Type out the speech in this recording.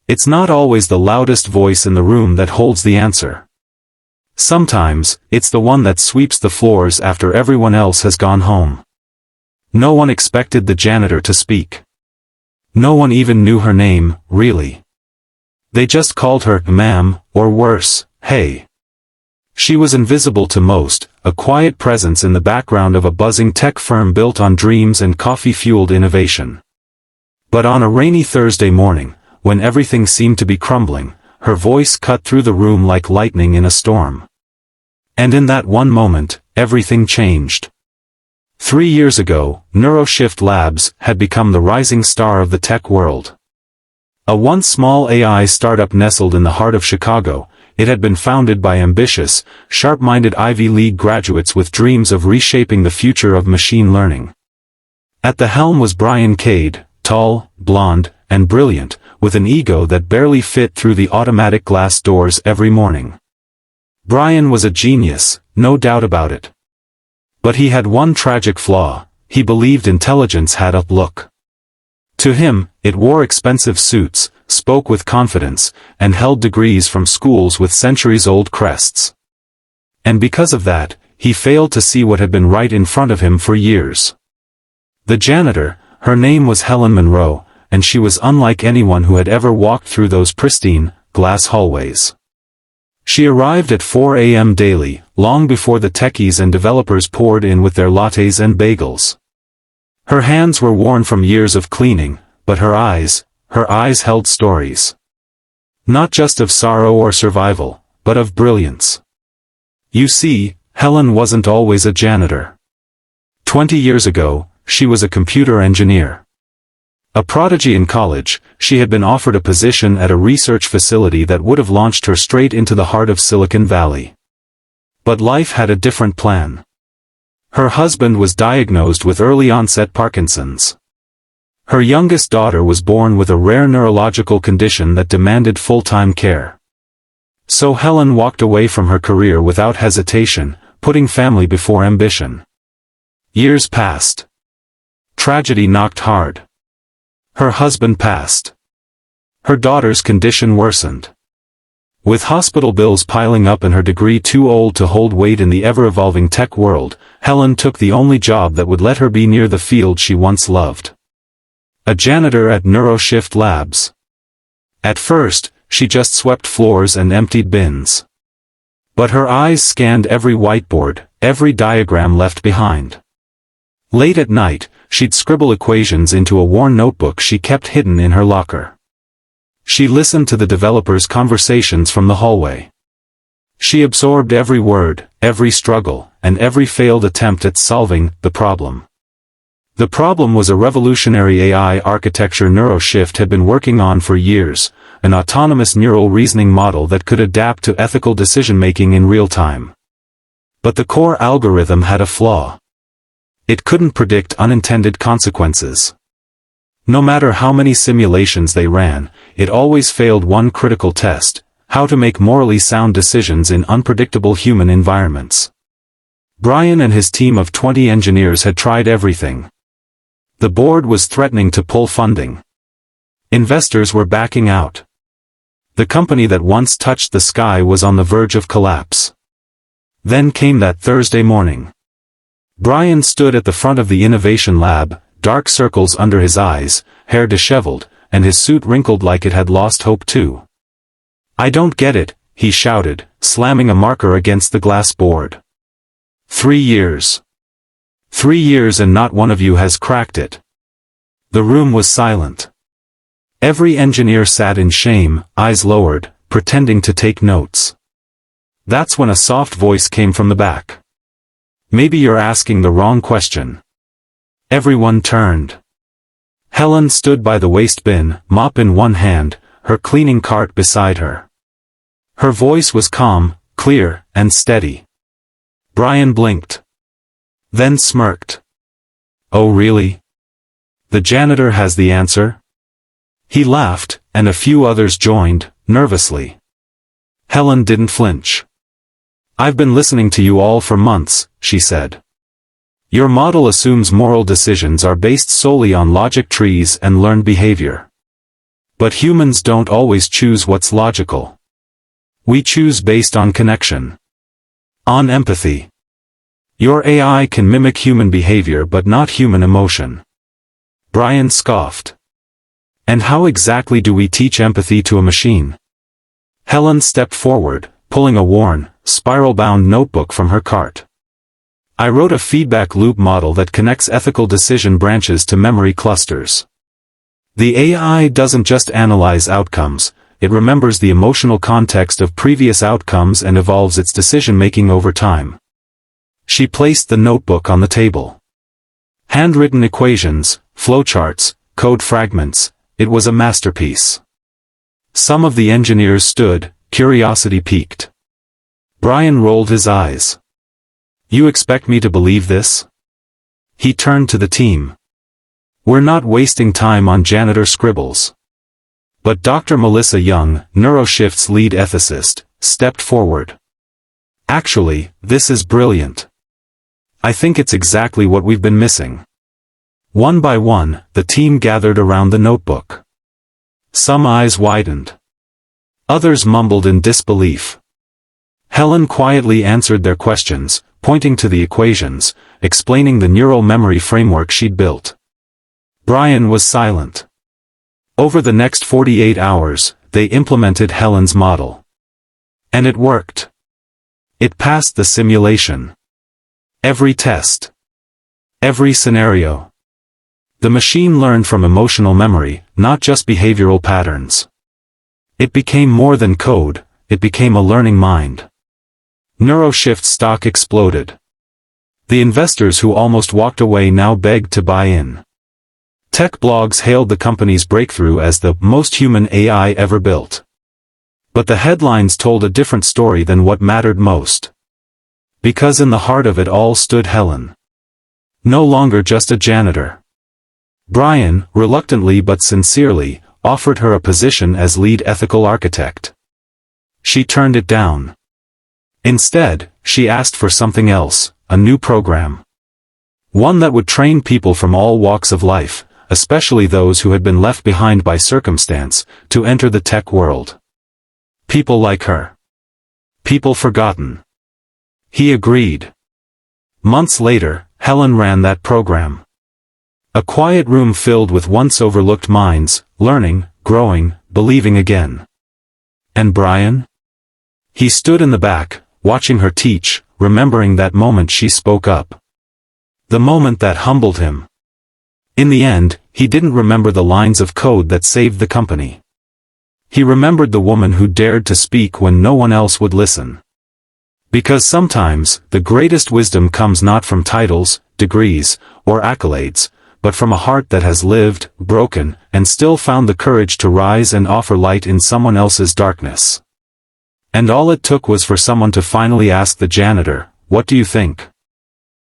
It's not always the loudest voice in the room that holds the answer. Sometimes, it's the one that sweeps the floors after everyone else has gone home. No one expected the janitor to speak. No one even knew her name, really. They just called her ma'am, or worse, hey. She was invisible to most, a quiet presence in the background of a buzzing tech firm built on dreams and coffee-fueled innovation. But on a rainy Thursday morning, when everything seemed to be crumbling, her voice cut through the room like lightning in a storm. And in that one moment, everything changed. 3 years ago, Neuroshift Labs had become the rising star of the tech world. A once small AI startup nestled in the heart of Chicago, it had been founded by ambitious, sharp-minded Ivy League graduates with dreams of reshaping the future of machine learning. At the helm was Brian Cade, tall, blonde, and brilliant, with an ego that barely fit through the automatic glass doors every morning. Brian was a genius, no doubt about it. But he had one tragic flaw: he believed intelligence had a look. To him, it wore expensive suits, spoke with confidence, and held degrees from schools with centuries-old crests. And because of that, he failed to see what had been right in front of him for years. The janitor, her name was Helen Monroe, and she was unlike anyone who had ever walked through those pristine, glass hallways. She arrived at 4 a.m. daily, long before the techies and developers poured in with their lattes and bagels. Her hands were worn from years of cleaning, but her eyes held stories. Not just of sorrow or survival, but of brilliance. You see, Helen wasn't always a janitor. 20 years ago, she was a computer engineer. A prodigy in college, she had been offered a position at a research facility that would have launched her straight into the heart of Silicon Valley. But life had a different plan. Her husband was diagnosed with early-onset Parkinson's. Her youngest daughter was born with a rare neurological condition that demanded full-time care. So Helen walked away from her career without hesitation, putting family before ambition. Years passed. Tragedy knocked hard. Her husband passed. Her daughter's condition worsened. With hospital bills piling up and her degree too old to hold weight in the ever-evolving tech world, Helen took the only job that would let her be near the field she once loved. A janitor at Neuroshift Labs. At first, she just swept floors and emptied bins. But her eyes scanned every whiteboard, every diagram left behind. Late at night, she'd scribble equations into a worn notebook she kept hidden in her locker. She listened to the developers' conversations from the hallway. She absorbed every word, every struggle, and every failed attempt at solving the problem. The problem was a revolutionary AI architecture Neuroshift had been working on for years, an autonomous neural reasoning model that could adapt to ethical decision-making in real time. But the core algorithm had a flaw. It couldn't predict unintended consequences. No matter how many simulations they ran, it always failed one critical test: how to make morally sound decisions in unpredictable human environments. Brian and his team of 20 engineers had tried everything. The board was threatening to pull funding. Investors were backing out. The company that once touched the sky was on the verge of collapse. Then came that Thursday morning. Brian stood at the front of the innovation lab, dark circles under his eyes, hair disheveled, and his suit wrinkled like it had lost hope too. "I don't get it," he shouted, slamming a marker against the glass board. 3 years. 3 years and not one of you has cracked it." The room was silent. Every engineer sat in shame, eyes lowered, pretending to take notes. That's when a soft voice came from the back. "Maybe you're asking the wrong question." Everyone turned. Helen stood by the waste bin, mop in one hand, her cleaning cart beside her. Her voice was calm, clear, and steady. Brian blinked. Then smirked. "Oh really? The janitor has the answer?" He laughed, and a few others joined, nervously. Helen didn't flinch. "I've been listening to you all for months," she said. "Your model assumes moral decisions are based solely on logic trees and learned behavior. But humans don't always choose what's logical. We choose based on connection. On empathy. Your AI can mimic human behavior but not human emotion. Brian scoffed. And how exactly do we teach empathy to a machine? Helen stepped forward, pulling a worn, spiral-bound notebook from her cart. I wrote a feedback loop model that connects ethical decision branches to memory clusters. The AI doesn't just analyze outcomes, it remembers the emotional context of previous outcomes and evolves its decision-making over time. She placed the notebook on the table. Handwritten equations, flowcharts, code fragments, it was a masterpiece. Some of the engineers stood, curiosity piqued. Brian rolled his eyes. You expect me to believe this? He turned to the team. We're not wasting time on janitor scribbles. But Dr. Melissa Young, Neuroshift's lead ethicist, stepped forward. Actually, this is brilliant. I think it's exactly what we've been missing. One by one, the team gathered around the notebook. Some eyes widened. Others mumbled in disbelief. Helen quietly answered their questions, pointing to the equations, explaining the neural memory framework she'd built. Brian was silent. Over the next 48 hours, they implemented Helen's model. And it worked. It passed the simulation. Every test. Every scenario. The machine learned from emotional memory, not just behavioral patterns. It became more than code, it became a learning mind. Neuroshift stock exploded. The investors who almost walked away now begged to buy in. Tech blogs hailed the company's breakthrough as the most human AI ever built. But the headlines told a different story than what mattered most. Because in the heart of it all stood Helen. No longer just a janitor. Brian, reluctantly but sincerely, offered her a position as lead ethical architect. She turned it down. Instead, she asked for something else, a new program. One that would train people from all walks of life, especially those who had been left behind by circumstance, to enter the tech world. People like her. People forgotten. He agreed. Months later, Helen ran that program. A quiet room filled with once overlooked minds, learning, growing, believing again. And Brian? He stood in the back, watching her teach, remembering that moment she spoke up. The moment that humbled him. In the end, he didn't remember the lines of code that saved the company. He remembered the woman who dared to speak when no one else would listen. Because sometimes, the greatest wisdom comes not from titles, degrees, or accolades, but from a heart that has lived, broken, and still found the courage to rise and offer light in someone else's darkness. And all it took was for someone to finally ask the janitor, "What do you think?"